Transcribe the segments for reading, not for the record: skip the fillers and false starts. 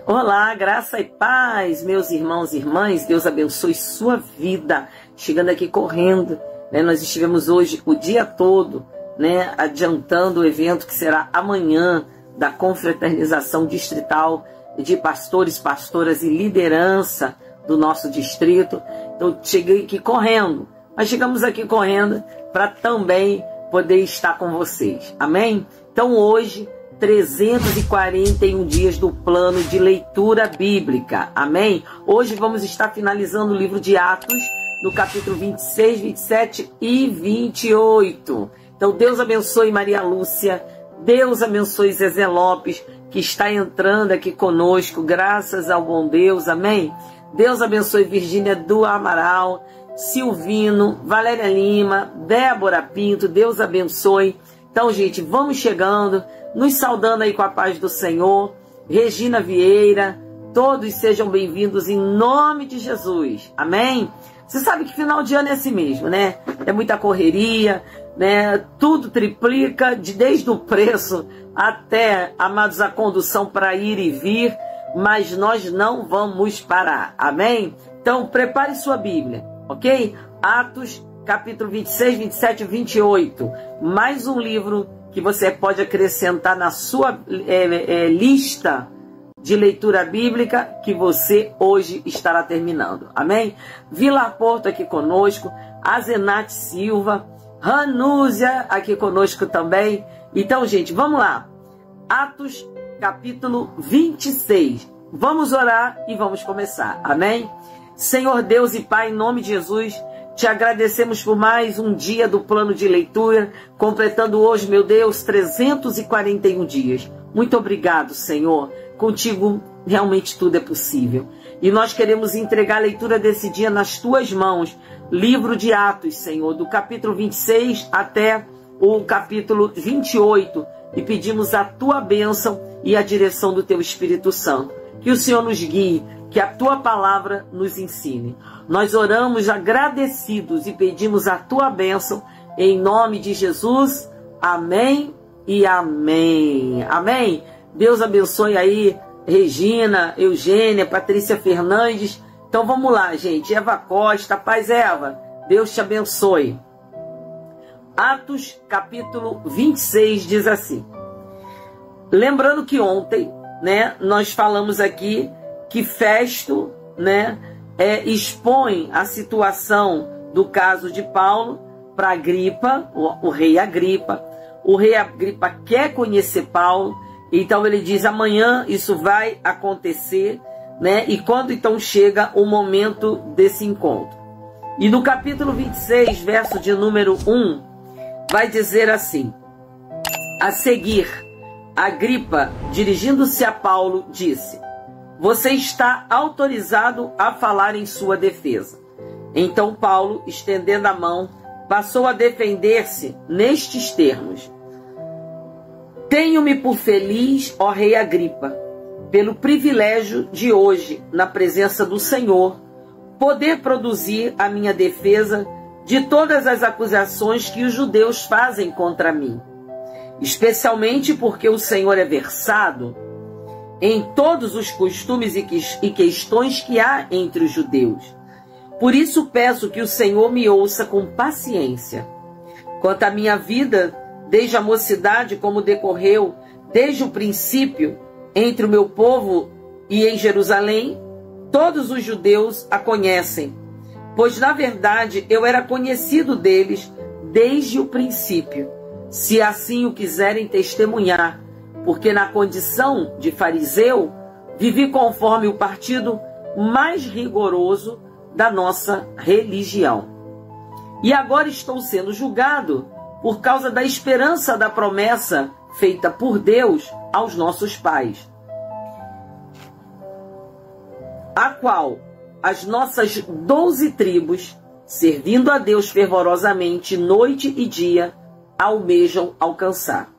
Olá, graça e paz, meus irmãos e irmãs, Deus abençoe sua vida. Chegando aqui correndo, né? Nós estivemos hoje o dia todo, né, adiantando o evento que será amanhã da confraternização distrital de pastores, pastoras e liderança do nosso distrito. Então cheguei aqui correndo, mas chegamos aqui correndo para também poder estar com vocês, amém? Então hoje 341 dias do plano de leitura bíblica, amém? Hoje vamos estar finalizando o livro de Atos, no capítulo 26, 27 e 28. Então Deus abençoe Maria Lúcia, Deus abençoe Zezé Lopes, que está entrando aqui conosco, graças ao bom Deus, amém? Deus abençoe Virgínia do Amaral, Silvino, Valéria Lima, Débora Pinto, Deus abençoe. Então, gente, vamos chegando, nos saudando aí com a paz do Senhor. Regina Vieira, todos sejam bem-vindos em nome de Jesus, amém? Você sabe que final de ano é assim mesmo, né? É muita correria, né? Tudo triplica, desde o preço até, amados, a condução para ir e vir, mas nós não vamos parar, amém? Então, prepare sua Bíblia, ok? Atos, capítulo 26, 27 e 28. Mais um livro que você pode acrescentar na sua lista de leitura bíblica que você hoje estará terminando. Amém? Vilar Porto aqui conosco, Azenate Silva, Ranúzia aqui conosco também. Então, gente, vamos lá. Atos, capítulo 26. Vamos orar e vamos começar. Amém? Senhor Deus e Pai, em nome de Jesus, te agradecemos por mais um dia do plano de leitura, completando hoje, meu Deus, 341 dias. Muito obrigado, Senhor. Contigo realmente tudo é possível. E nós queremos entregar a leitura desse dia nas tuas mãos. Livro de Atos, Senhor, do capítulo 26 até o capítulo 28. E pedimos a tua bênção e a direção do teu Espírito Santo. Que o Senhor nos guie, que a tua palavra nos ensine. Nós oramos agradecidos e pedimos a tua bênção em nome de Jesus. Amém e amém. Amém. Deus abençoe aí Regina, Eugênia, Patrícia Fernandes. Então vamos lá, gente. Eva Costa, paz Eva. Deus te abençoe. Atos capítulo 26 diz assim. Lembrando que ontem, né, nós falamos aqui que Festo, né, expõe a situação do caso de Paulo para Agripa, o rei Agripa. O rei Agripa quer conhecer Paulo, então ele diz, amanhã isso vai acontecer, né? E quando então chega o momento desse encontro. E no capítulo 26, verso de número 1, vai dizer assim, a seguir, Agripa, dirigindo-se a Paulo, disse, você está autorizado a falar em sua defesa. Então Paulo, estendendo a mão, passou a defender-se nestes termos. Tenho-me por feliz, ó rei Agripa, pelo privilégio de hoje, na presença do Senhor, poder produzir a minha defesa de todas as acusações que os judeus fazem contra mim, especialmente porque o Senhor é versado em todos os costumes e questões que há entre os judeus. Por isso peço que o Senhor me ouça com paciência. Quanto à minha vida, desde a mocidade como decorreu, desde o princípio, entre o meu povo e em Jerusalém, todos os judeus a conhecem, pois na verdade eu era conhecido deles desde o princípio, se assim o quiserem testemunhar, porque na condição de fariseu, vivi conforme o partido mais rigoroso da nossa religião. E agora estou sendo julgado por causa da esperança da promessa feita por Deus aos nossos pais, a qual as nossas 12 tribos, servindo a Deus fervorosamente noite e dia, almejam alcançar.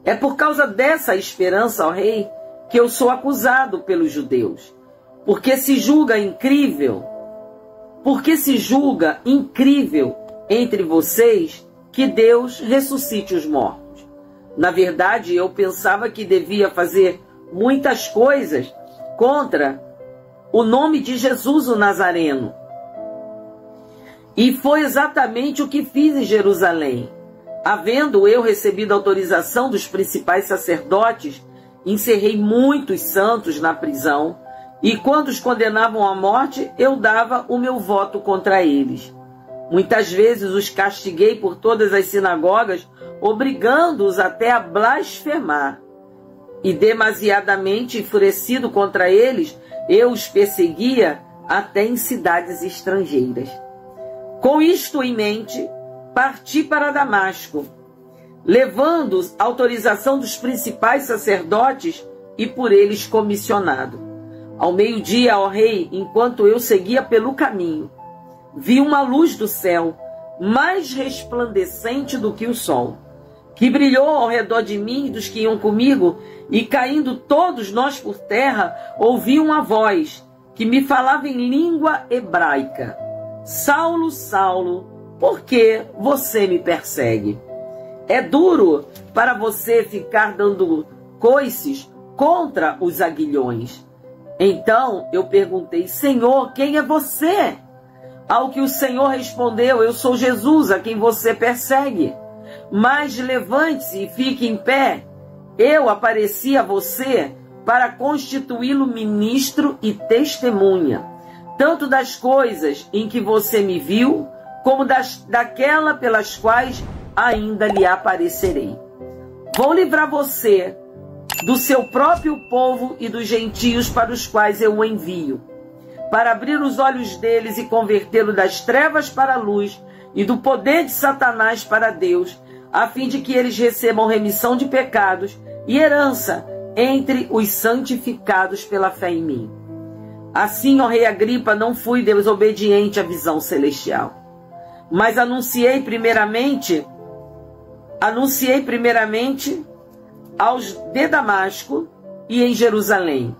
É por causa dessa esperança, ó rei, que eu sou acusado pelos judeus. Porque se julga incrível entre vocês que Deus ressuscite os mortos. Na verdade, eu pensava que devia fazer muitas coisas contra o nome de Jesus o Nazareno. E foi exatamente o que fiz em Jerusalém. Havendo eu recebido autorização dos principais sacerdotes, encerrei muitos santos na prisão, e quando os condenavam à morte, eu dava o meu voto contra eles. Muitas vezes os castiguei por todas as sinagogas, obrigando-os até a blasfemar. E demasiadamente enfurecido contra eles, eu os perseguia até em cidades estrangeiras. Com isto em mente, parti para Damasco, levando autorização dos principais sacerdotes e por eles comissionado. Ao meio-dia, ó rei, enquanto eu seguia pelo caminho, vi uma luz do céu, mais resplandecente do que o sol, que brilhou ao redor de mim e dos que iam comigo, e caindo todos nós por terra, ouvi uma voz que me falava em língua hebraica: Saulo, Saulo, por que você me persegue? É duro para você ficar dando coices contra os aguilhões. Então eu perguntei: Senhor, quem é você? Ao que o Senhor respondeu: eu sou Jesus, a quem você persegue. Mas levante-se e fique em pé. Eu apareci a você para constituí-lo ministro e testemunha, tanto das coisas em que você me viu, como daquela pelas quais ainda lhe aparecerei. Vou livrar você do seu próprio povo e dos gentios para os quais eu o envio, para abrir os olhos deles e convertê-lo das trevas para a luz e do poder de Satanás para Deus, a fim de que eles recebam remissão de pecados e herança entre os santificados pela fé em mim. Assim, ó rei Agripa, não fui desobediente à visão celestial, mas anunciei primeiramente aos de Damasco e em Jerusalém,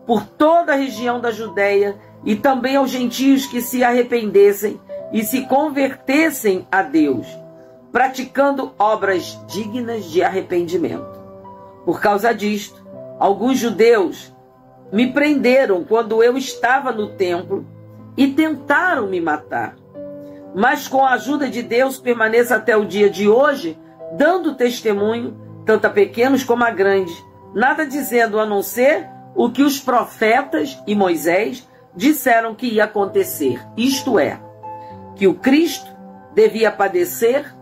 por toda a região da Judéia, e também aos gentios que se arrependessem e se convertessem a Deus, praticando obras dignas de arrependimento. Por causa disto, alguns judeus me prenderam quando eu estava no templo e tentaram me matar. Mas com a ajuda de Deus permaneço até o dia de hoje, dando testemunho, tanto a pequenos como a grandes, nada dizendo a não ser o que os profetas e Moisés disseram que ia acontecer, isto é, que o Cristo devia padecer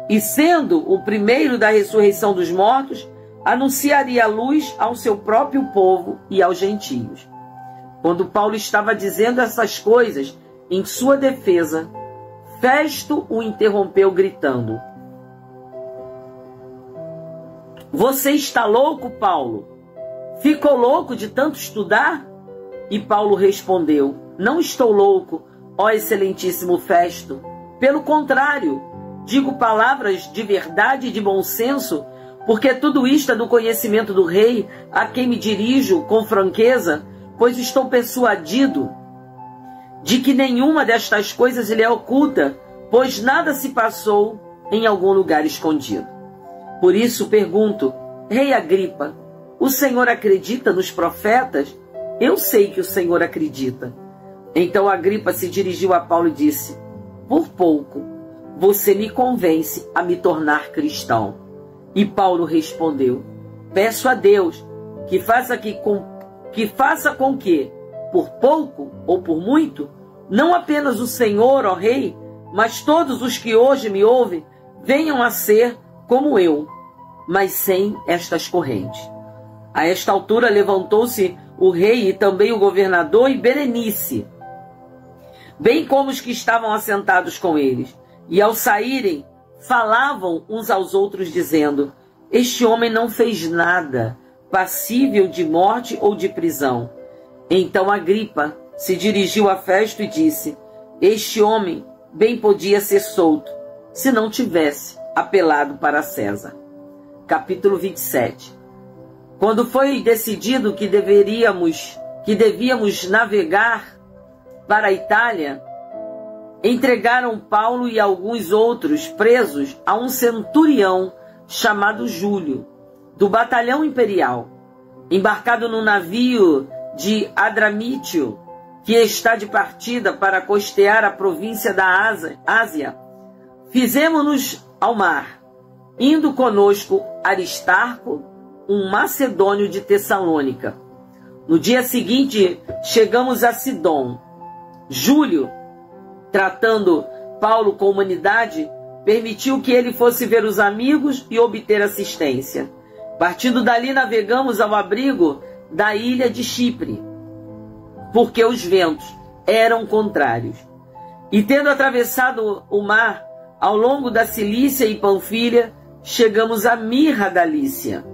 e, sendo o primeiro da ressurreição dos mortos, anunciaria a luz ao seu próprio povo e aos gentios. Quando Paulo estava dizendo essas coisas em sua defesa, Festo o interrompeu gritando: Você está louco, Paulo? Ficou louco de tanto estudar? E Paulo respondeu: Não estou louco, ó excelentíssimo Festo. Pelo contrário, digo palavras de verdade e de bom senso, porque tudo isto é do conhecimento do rei, a quem me dirijo com franqueza, pois estou persuadido de que nenhuma destas coisas lhe é oculta, pois nada se passou em algum lugar escondido. Por isso pergunto: Rei Agripa, o senhor acredita nos profetas? Eu sei que o senhor acredita. Então Agripa se dirigiu a Paulo e disse: Por pouco você me convence a me tornar cristão. E Paulo respondeu: Peço a Deus que faça com que, por pouco ou por muito, não apenas o Senhor, ó Rei, mas todos os que hoje me ouvem, venham a ser como eu, mas sem estas correntes. A esta altura levantou-se o rei e também o governador e Berenice, bem como os que estavam assentados com eles. E ao saírem, falavam uns aos outros, dizendo: Este homem não fez nada passível de morte ou de prisão. Então Agripa se dirigiu a Festo e disse: Este homem bem podia ser solto, se não tivesse apelado para César. Capítulo 27. Quando foi decidido que devíamos navegar para a Itália, entregaram Paulo e alguns outros presos a um centurião chamado Júlio, do batalhão imperial, embarcado no navio de Adramítio, que está de partida para costear a província da Ásia, fizemo-nos ao mar, indo conosco Aristarco, um macedônio de Tessalônica. No dia seguinte, chegamos a Sidom. Júlio, tratando Paulo com humanidade, permitiu que ele fosse ver os amigos e obter assistência. Partindo dali, navegamos ao abrigo da ilha de Chipre, porque os ventos eram contrários. E tendo atravessado o mar, ao longo da Cilícia e Panfilha, chegamos a Mirra da Lícia.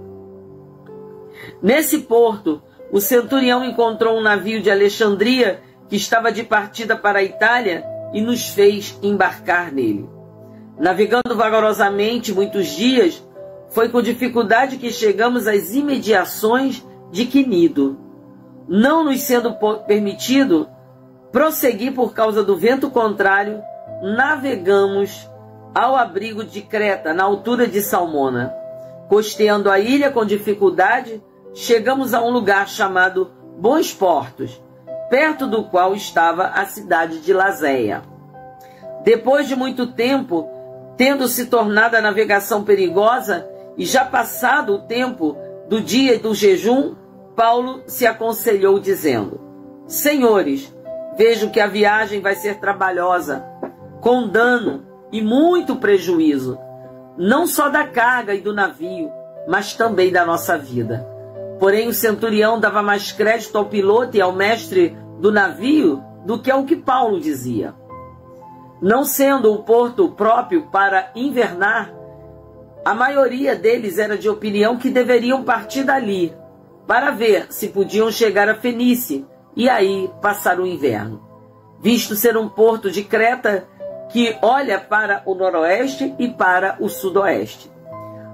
Nesse porto, o centurião encontrou um navio de Alexandria que estava de partida para a Itália e nos fez embarcar nele. Navegando vagarosamente muitos dias, foi com dificuldade que chegamos às imediações de Quinido. Não nos sendo permitido prosseguir por causa do vento contrário, navegamos ao abrigo de Creta, na altura de Salmona. Costeando a ilha com dificuldade, chegamos a um lugar chamado Bons Portos, perto do qual estava a cidade de Lazéia. Depois de muito tempo, tendo se tornado a navegação perigosa e já passado o tempo do dia do jejum, Paulo se aconselhou dizendo: Senhores, vejo que a viagem vai ser trabalhosa, com dano e muito prejuízo, não só da carga e do navio, mas também da nossa vida. Porém, o centurião dava mais crédito ao piloto e ao mestre do navio do que ao que Paulo dizia. Não sendo o porto próprio para invernar, a maioria deles era de opinião que deveriam partir dali, para ver se podiam chegar a Fenícia e aí passar o inverno, visto ser um porto de Creta que olha para o noroeste e para o sudoeste.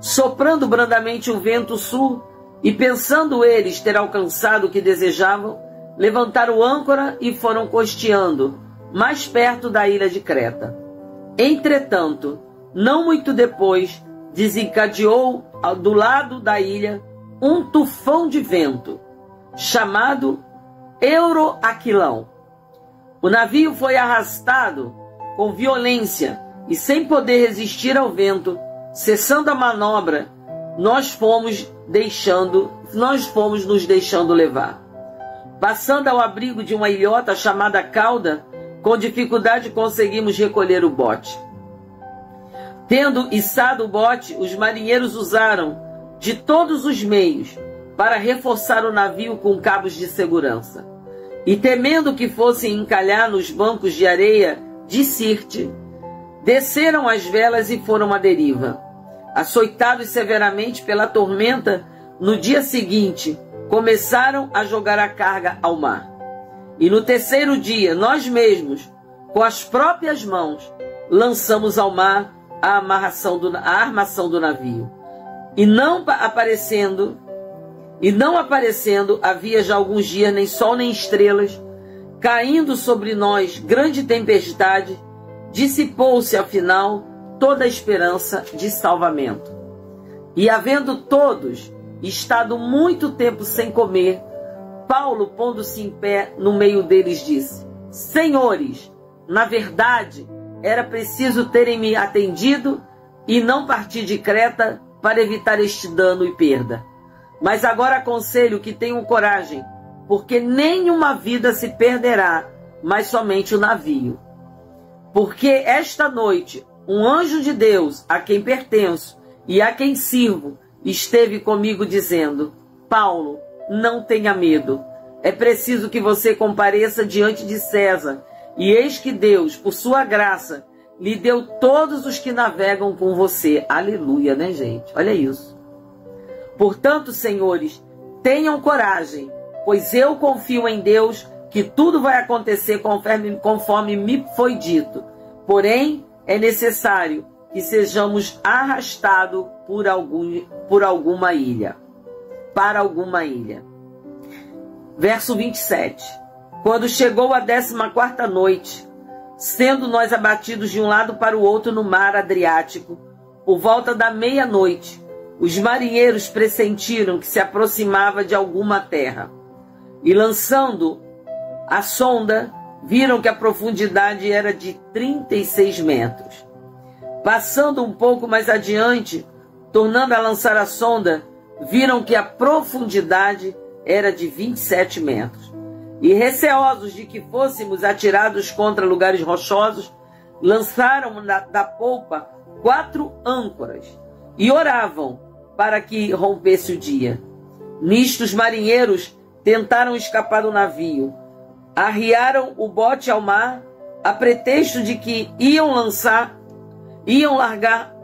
Soprando brandamente o vento sul, e pensando eles ter alcançado o que desejavam, levantaram âncora e foram costeando, mais perto da ilha de Creta. Entretanto, não muito depois, desencadeou do lado da ilha um tufão de vento, chamado Euroaquilão. O navio foi arrastado com violência e sem poder resistir ao vento, cessando a manobra, nós fomos nos deixando levar. Passando ao abrigo de uma ilhota chamada Cauda, com dificuldade conseguimos recolher o bote. Tendo içado o bote, os marinheiros usaram de todos os meios para reforçar o navio com cabos de segurança. E temendo que fossem encalhar nos bancos de areia de Sirte, desceram as velas e foram à deriva. Açoitados severamente pela tormenta, no dia seguinte, começaram a jogar a carga ao mar. E no terceiro dia, nós mesmos, com as próprias mãos, lançamos ao mar a armação do navio. E não aparecendo, havia já alguns dias nem sol nem estrelas, caindo sobre nós grande tempestade, dissipou-se afinal toda a esperança de salvamento. E havendo todos estado muito tempo sem comer, Paulo, pondo-se em pé no meio deles, disse: Senhores, na verdade, era preciso terem me atendido e não partir de Creta para evitar este dano e perda. Mas agora aconselho que tenham coragem, porque nenhuma vida se perderá, mas somente o navio. Porque esta noite um anjo de Deus, a quem pertenço e a quem sirvo, esteve comigo dizendo: Paulo, não tenha medo. É preciso que você compareça diante de César. E eis que Deus, por sua graça, lhe deu todos os que navegam com você. Aleluia, né, gente? Olha isso. Portanto, senhores, tenham coragem, pois eu confio em Deus que tudo vai acontecer conforme me foi dito. Porém, é necessário que sejamos arrastados para alguma ilha. Verso 27. Quando chegou a 14ª noite, sendo nós abatidos de um lado para o outro no mar Adriático, por volta da meia-noite, os marinheiros pressentiram que se aproximava de alguma terra. E lançando a sonda, viram que a profundidade era de 36 metros. Passando um pouco mais adiante, tornando a lançar a sonda, viram que a profundidade era de 27 metros. E receosos de que fôssemos atirados contra lugares rochosos, lançaram da polpa 4 âncoras e oravam para que rompesse o dia. Nisto os marinheiros tentaram escapar do navio. Arriaram o bote ao mar, a pretexto de que iam largar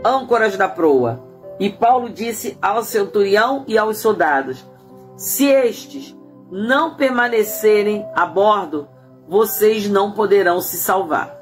âncoras da proa. E Paulo disse ao centurião e aos soldados: se estes não permanecerem a bordo, vocês não poderão se salvar.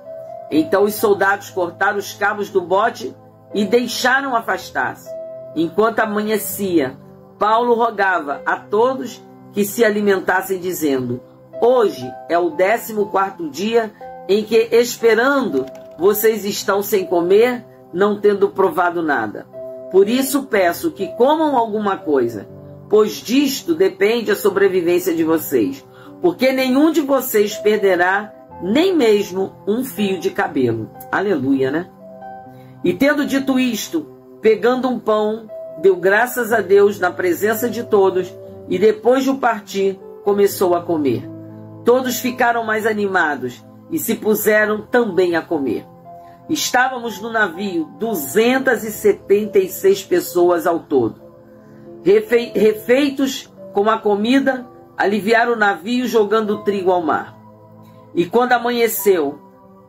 Então os soldados cortaram os cabos do bote e deixaram afastar-se. Enquanto amanhecia, Paulo rogava a todos que se alimentassem, dizendo: hoje é o 14º dia em que, esperando, vocês estão sem comer, não tendo provado nada. Por isso peço que comam alguma coisa, pois disto depende a sobrevivência de vocês, porque nenhum de vocês perderá nem mesmo um fio de cabelo. Aleluia, né? E tendo dito isto, pegando um pão, deu graças a Deus na presença de todos, e depois de o partir, começou a comer. Todos ficaram mais animados e se puseram também a comer. Estávamos no navio 276 pessoas ao todo. Refeitos com a comida, aliviaram o navio jogando trigo ao mar. E quando amanheceu,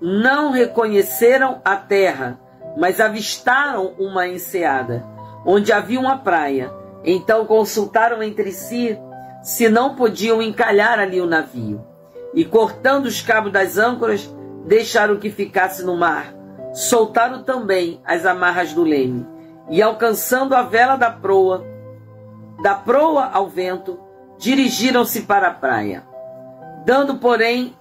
não reconheceram a terra, mas avistaram uma enseada, onde havia uma praia. Então consultaram entre si se não podiam encalhar ali o navio. E cortando os cabos das âncoras, deixaram que ficasse no mar. Soltaram também as amarras do leme. E alcançando a vela da proa ao vento, dirigiram-se para a praia. Dando, porém,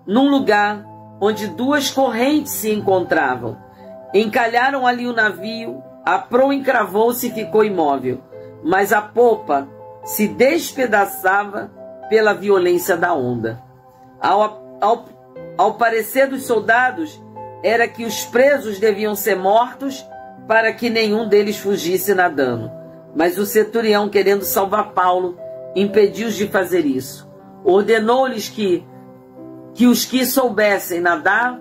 num lugar onde 2 correntes se encontravam. Encalharam ali o navio, a proa encravou-se e ficou imóvel, mas a popa se despedaçava pela violência da onda. Ao parecer dos soldados, era que os presos deviam ser mortos para que nenhum deles fugisse nadando. Mas o centurião, querendo salvar Paulo, impediu-os de fazer isso. Ordenou-lhes que os que soubessem nadar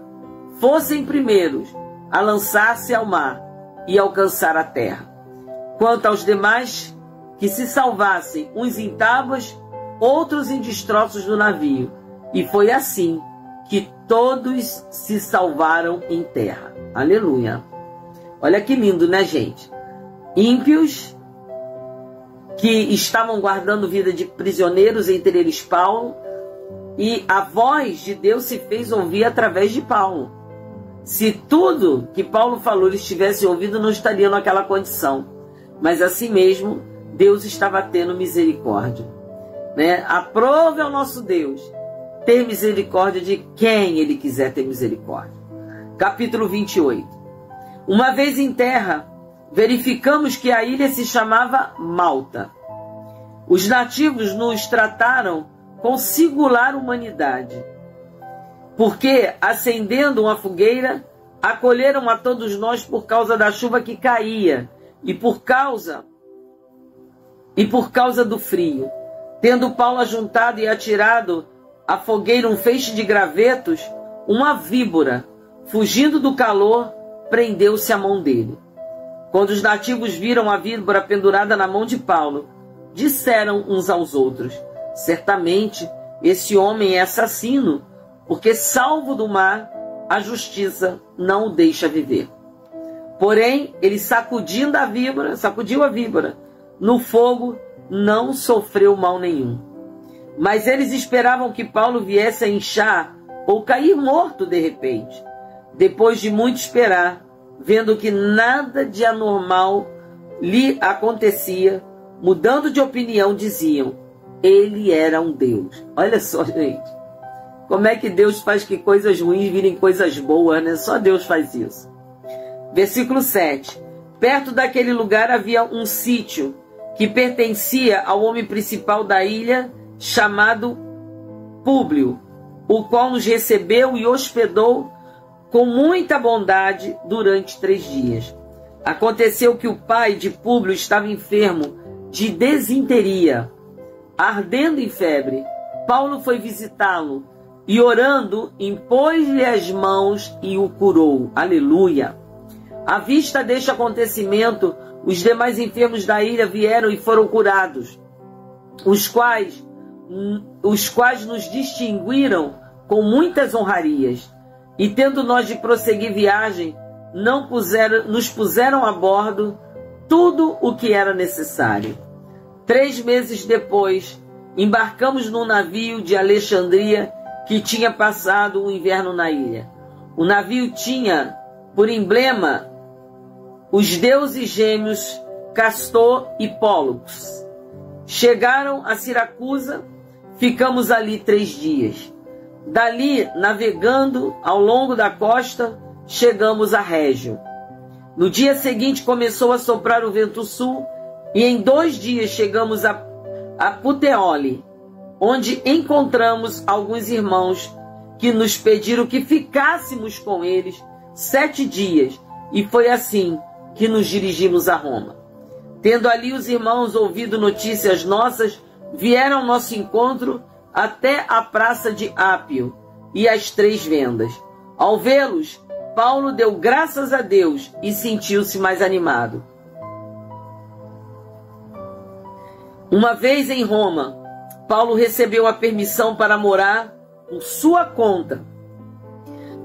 fossem primeiros a lançar-se ao mar e alcançar a terra. Quanto aos demais, que se salvassem uns em tábuas, outros em destroços do navio. E foi assim que todos se salvaram em terra. Aleluia. Olha que lindo, né, gente? Ímpios que estavam guardando vida de prisioneiros, entre eles Paulo, e a voz de Deus se fez ouvir através de Paulo. Se tudo que Paulo falou eles tivessem ouvido, não estariam naquela condição. Mas assim mesmo, Deus estava tendo misericórdia. Né? Aprove ao nosso Deus ter misericórdia de quem Ele quiser ter misericórdia. Capítulo 28. Uma vez em terra, verificamos que a ilha se chamava Malta. Os nativos nos trataram com singular humanidade, porque, acendendo uma fogueira, acolheram a todos nós por causa da chuva que caía e por causa do frio. Tendo Paulo ajuntado e atirado à fogueira um feixe de gravetos, uma víbora, fugindo do calor, prendeu-se à mão dele. Quando os nativos viram a víbora pendurada na mão de Paulo, disseram uns aos outros: certamente esse homem é assassino, porque, salvo do mar, a justiça não o deixa viver. Porém, ele sacudiu a víbora no fogo, não sofreu mal nenhum. Mas eles esperavam que Paulo viesse a inchar ou cair morto de repente. Depois de muito esperar, vendo que nada de anormal lhe acontecia, mudando de opinião, diziam: ele era um Deus. Olha só, gente, como é que Deus faz que coisas ruins virem coisas boas, né? Só Deus faz isso. Versículo 7. Perto daquele lugar havia um sítio que pertencia ao homem principal da ilha, chamado Públio, o qual nos recebeu e hospedou com muita bondade durante 3 dias. Aconteceu que o pai de Públio estava enfermo de desinteria, ardendo em febre. Paulo foi visitá-lo e, orando, impôs-lhe as mãos e o curou. Aleluia! À vista deste acontecimento, os demais enfermos da ilha vieram e foram curados, os quais nos distinguiram com muitas honrarias. E tendo nós de prosseguir viagem, nos puseram a bordo tudo o que era necessário. 3 meses depois, embarcamos num navio de Alexandria que tinha passado o inverno na ilha. O navio tinha por emblema os deuses gêmeos Castor e Pólux. Chegaram a Siracusa, ficamos ali 3 dias. Dali, navegando ao longo da costa, chegamos a Régio. No dia seguinte começou a soprar o vento sul e em 2 dias chegamos a Puteoli, onde encontramos alguns irmãos que nos pediram que ficássemos com eles 7 dias, e foi assim que nos dirigimos a Roma. Tendo ali os irmãos ouvido notícias nossas, vieram ao nosso encontro até a praça de Ápio e as 3 vendas. Ao vê-los, Paulo deu graças a Deus e sentiu-se mais animado. Uma vez em Roma, Paulo recebeu a permissão para morar por sua conta,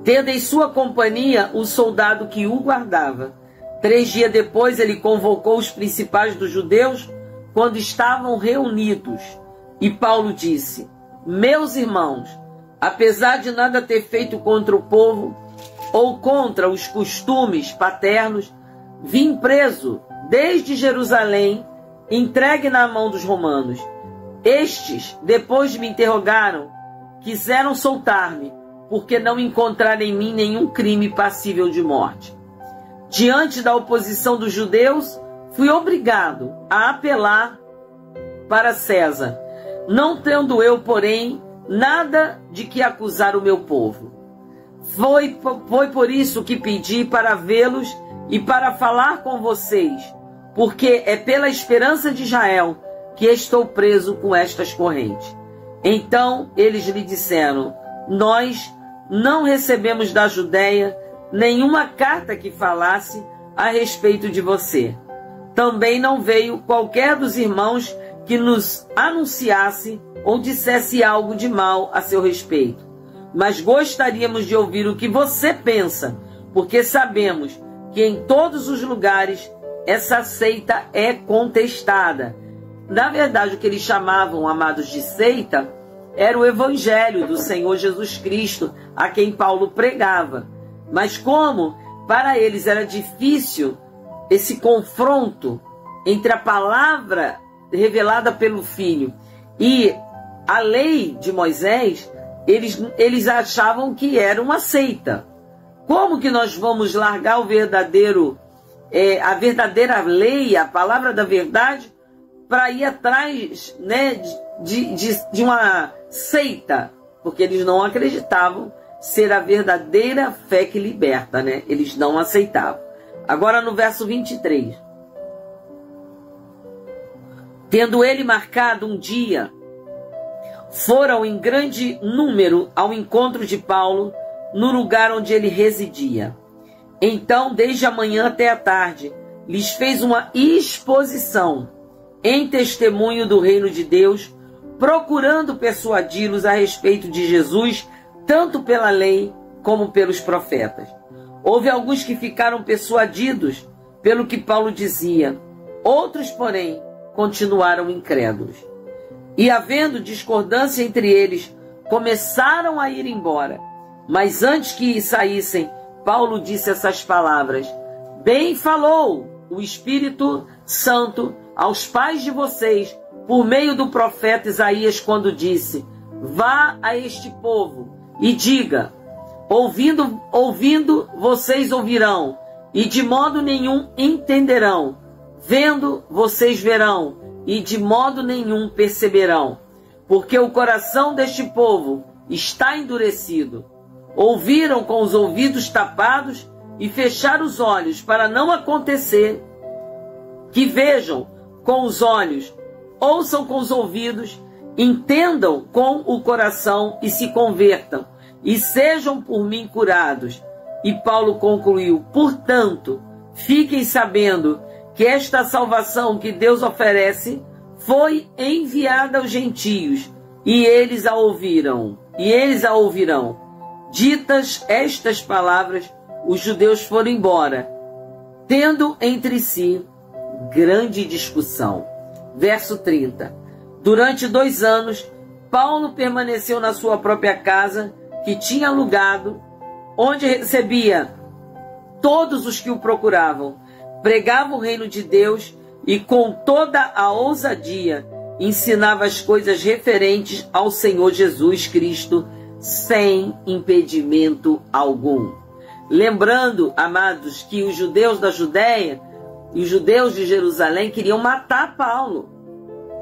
tendo em sua companhia o soldado que o guardava. 3 dias depois, ele convocou os principais dos judeus quando estavam reunidos. E Paulo disse: meus irmãos, apesar de nada ter feito contra o povo ou contra os costumes paternos, vim preso desde Jerusalém, entregue na mão dos romanos. Estes, depois de me interrogaram, quiseram soltar-me, porque não encontraram em mim nenhum crime passível de morte. Diante da oposição dos judeus, fui obrigado a apelar para César, não tendo eu, porém, nada de que acusar o meu povo. Foi por isso que pedi para vê-los e para falar com vocês, porque é pela esperança de Israel que estou preso com estas correntes. Então eles lhe disseram: nós não recebemos da Judéia nenhuma carta que falasse a respeito de você. Também não veio qualquer dos irmãos que nos anunciasse ou dissesse algo de mal a seu respeito. Mas gostaríamos de ouvir o que você pensa, porque sabemos que em todos os lugares essa seita é contestada. Na verdade, o que eles chamavam, amados, de seita, era o evangelho do Senhor Jesus Cristo, a quem Paulo pregava. Mas como para eles era difícil esse confronto entre a palavra revelada pelo Filho e a lei de Moisés, eles achavam que era uma seita. Como que nós vamos largar a verdadeira lei, a palavra da verdade, para ir atrás, né, de uma seita? Porque eles não acreditavam ser a verdadeira fé que liberta, né? Eles não aceitavam. Agora no verso 23. Tendo ele marcado um dia, foram em grande número ao encontro de Paulo no lugar onde ele residia. Então, desde a manhã até a tarde, lhes fez uma exposição em testemunho do reino de Deus, procurando persuadi-los a respeito de Jesus, tanto pela lei como pelos profetas. Houve alguns que ficaram persuadidos pelo que Paulo dizia, outros, porém, continuaram incrédulos. E, havendo discordância entre eles, começaram a ir embora. Mas antes que saíssem, Paulo disse essas palavras: bem falou o Espírito Santo aos pais de vocês, por meio do profeta Isaías, quando disse: vá a este povo e diga, ouvindo vocês ouvirão, e de modo nenhum entenderão, vendo vocês verão, e de modo nenhum perceberão, porque o coração deste povo está endurecido. Ouviram com os ouvidos tapados e fecharam os olhos, para não acontecer que vejam com os olhos, ouçam com os ouvidos, entendam com o coração e se convertam, e sejam por mim curados. E Paulo concluiu: portanto, fiquem sabendo que esta salvação que Deus oferece foi enviada aos gentios, e eles a ouvirão. Ditas estas palavras, os judeus foram embora, tendo entre si grande discussão. Verso 30. Durante 2 anos, Paulo permaneceu na sua própria casa, que tinha alugado, onde recebia todos os que o procuravam, pregava o reino de Deus e com toda a ousadia ensinava as coisas referentes ao Senhor Jesus Cristo, sem impedimento algum. Lembrando, amados, que os judeus da Judéia e os judeus de Jerusalém queriam matar Paulo.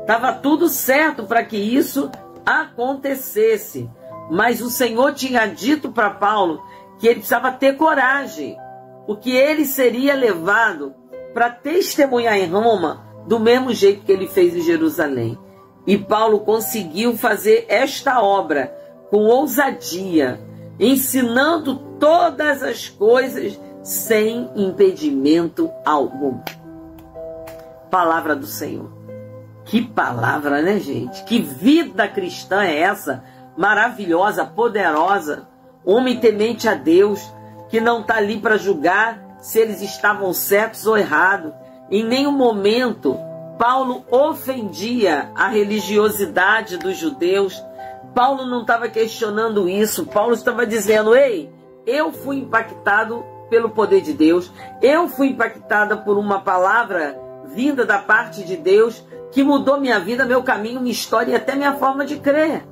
Estava tudo certo para que isso acontecesse. Mas o Senhor tinha dito para Paulo que ele precisava ter coragem, porque ele seria levado para testemunhar em Roma do mesmo jeito que ele fez em Jerusalém. E Paulo conseguiu fazer esta obra com ousadia, ensinando todas as coisas sem impedimento algum. Palavra do Senhor. Que palavra, né, gente? Que vida cristã é essa? Maravilhosa, poderosa. Homem temente a Deus, que não está ali para julgar se eles estavam certos ou errados. Em nenhum momento Paulo ofendia a religiosidade dos judeus. Paulo não estava questionando isso. Paulo estava dizendo: ei, eu fui impactado pelo poder de Deus. Eu fui impactada por uma palavra vinda da parte de Deus que mudou minha vida, meu caminho, minha história e até minha forma de crer.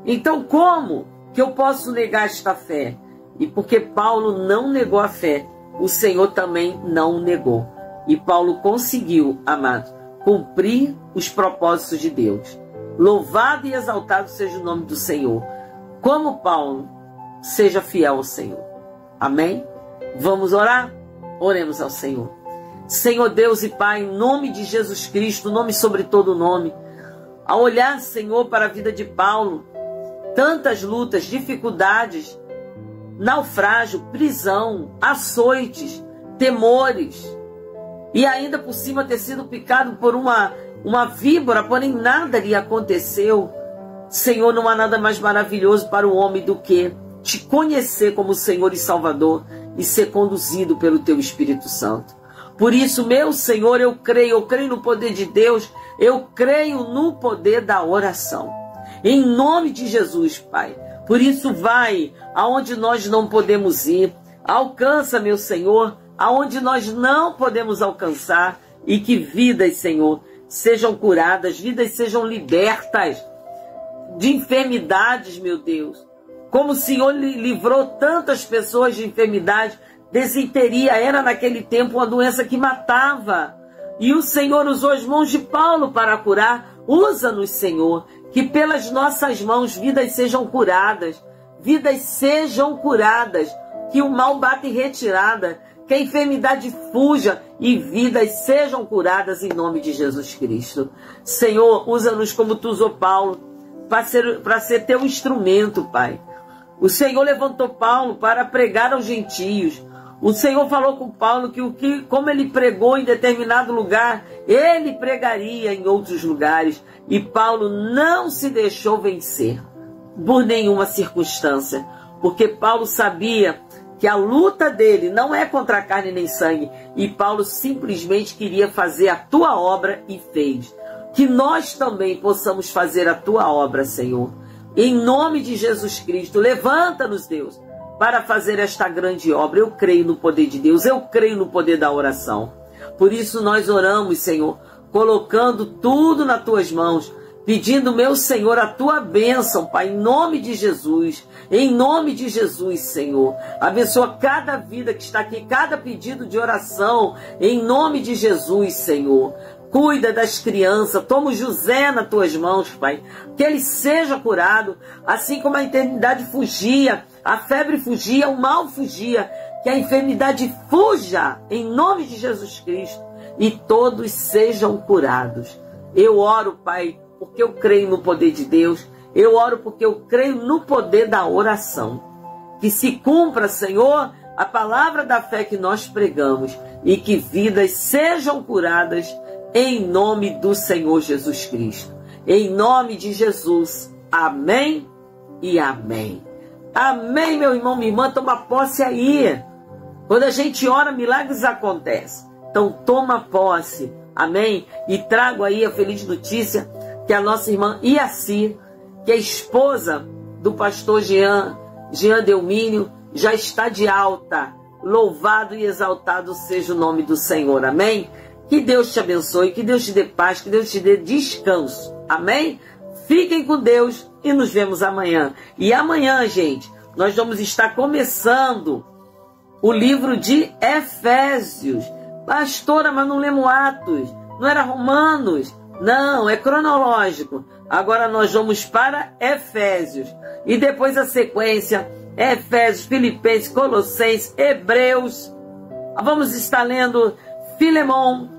Então como que eu posso negar esta fé? E porque Paulo não negou a fé, o Senhor também não negou. E Paulo conseguiu, amado, cumprir os propósitos de Deus. Louvado e exaltado seja o nome do Senhor. Como Paulo, seja fiel ao Senhor. Amém? Vamos orar? Oremos ao Senhor. Senhor Deus e Pai, em nome de Jesus Cristo, nome sobre todo nome, ao olhar, Senhor, para a vida de Paulo, tantas lutas, dificuldades, naufrágio, prisão, açoites, temores, e ainda por cima ter sido picado por uma víbora, porém nada lhe aconteceu. Senhor, não há nada mais maravilhoso para o homem do que te conhecer como Senhor e Salvador e ser conduzido pelo Teu Espírito Santo. Por isso, meu Senhor, eu creio no poder de Deus, eu creio no poder da oração. Em nome de Jesus, Pai. Por isso, vai aonde nós não podemos ir. Alcança, meu Senhor, aonde nós não podemos alcançar. E que vidas, Senhor, sejam curadas, vidas sejam libertas de enfermidades, meu Deus. Como o Senhor livrou tantas pessoas de enfermidade, desinteria era naquele tempo uma doença que matava. E o Senhor usou as mãos de Paulo para curar. Usa-nos, Senhor, que pelas nossas mãos vidas sejam curadas. Vidas sejam curadas. Que o mal bata em retirada. Que a enfermidade fuja e vidas sejam curadas em nome de Jesus Cristo. Senhor, usa-nos como Tu usou Paulo, para ser Teu instrumento, Pai. O Senhor levantou Paulo para pregar aos gentios. O Senhor falou com Paulo que como ele pregou em determinado lugar, ele pregaria em outros lugares. E Paulo não se deixou vencer por nenhuma circunstância, porque Paulo sabia que a luta dele não é contra a carne nem sangue, e Paulo simplesmente queria fazer a Tua obra e fez. Que nós também possamos fazer a Tua obra, Senhor. Em nome de Jesus Cristo, levanta-nos, Deus, para fazer esta grande obra. Eu creio no poder de Deus, eu creio no poder da oração. Por isso nós oramos, Senhor, colocando tudo nas Tuas mãos, pedindo, meu Senhor, a Tua bênção, Pai, em nome de Jesus. Em nome de Jesus, Senhor. Abençoa cada vida que está aqui, cada pedido de oração, em nome de Jesus, Senhor. Cuida das crianças, toma o José nas tuas mãos, Pai, que ele seja curado, assim como a enfermidade fugia, a febre fugia, o mal fugia, que a enfermidade fuja, em nome de Jesus Cristo, e todos sejam curados. Eu oro, Pai, porque eu creio no poder de Deus, eu oro porque eu creio no poder da oração. Que se cumpra, Senhor, a palavra da fé que nós pregamos e que vidas sejam curadas em nome do Senhor Jesus Cristo. Em nome de Jesus. Amém e amém. Amém, meu irmão, minha irmã, toma posse aí. Quando a gente ora, milagres acontecem. Então toma posse. Amém? E trago aí a feliz notícia que a nossa irmã Iaci, que é esposa do pastor Jean Delmínio, já está de alta. Louvado e exaltado seja o nome do Senhor. Amém? Que Deus te abençoe, que Deus te dê paz, que Deus te dê descanso. Amém? Fiquem com Deus e nos vemos amanhã. E amanhã, gente, nós vamos estar começando o livro de Efésios. Pastora, mas não lemos Atos, não era Romanos. Não, é cronológico. Agora nós vamos para Efésios. E depois a sequência, Efésios, Filipenses, Colossenses, Hebreus. Vamos estar lendo Filemão,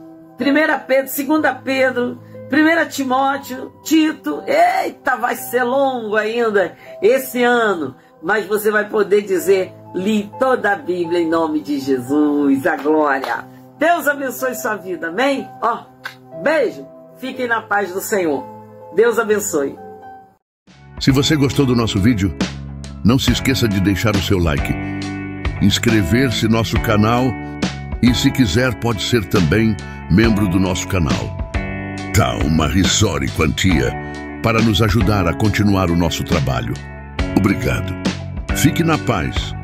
1 Pedro, 2 Pedro, 1 Timóteo, Tito. Eita, vai ser longo ainda esse ano. Mas você vai poder dizer, li toda a Bíblia em nome de Jesus. A glória. Deus abençoe sua vida, amém? Ó, beijo. Fiquem na paz do Senhor. Deus abençoe. Se você gostou do nosso vídeo, não se esqueça de deixar o seu like, inscrever-se no nosso canal e, se quiser, pode ser também membro do nosso canal. Dá uma risória quantia para nos ajudar a continuar o nosso trabalho. Obrigado. Fique na paz